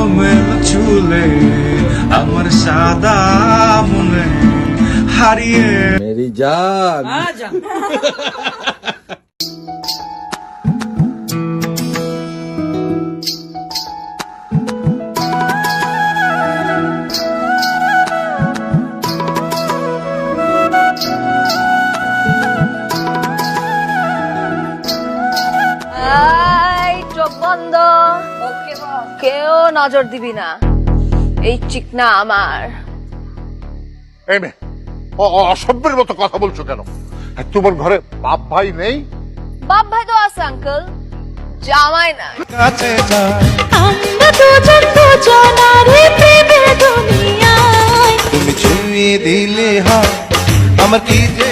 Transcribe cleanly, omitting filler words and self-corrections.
এলোমেলো চুলে আমার সাদা মনে হারিয়ে মেরি জান চোখ বন্ধ, কেউ নজর দিবি না, এই চিকনা আমার। এই মেয়ে, অসভ্যের মতো কথা বলছো কেন? তোমার ঘরে বাপ ভাই নেই? বাপ ভাই তো আছে আঙ্কেল, জামাই না। কাছে যায় আমরা দুজন দুজনারে প্রেমের দুনিয়ায়। তুমি ছুঁয়ে দিলে হয় আমার কি যে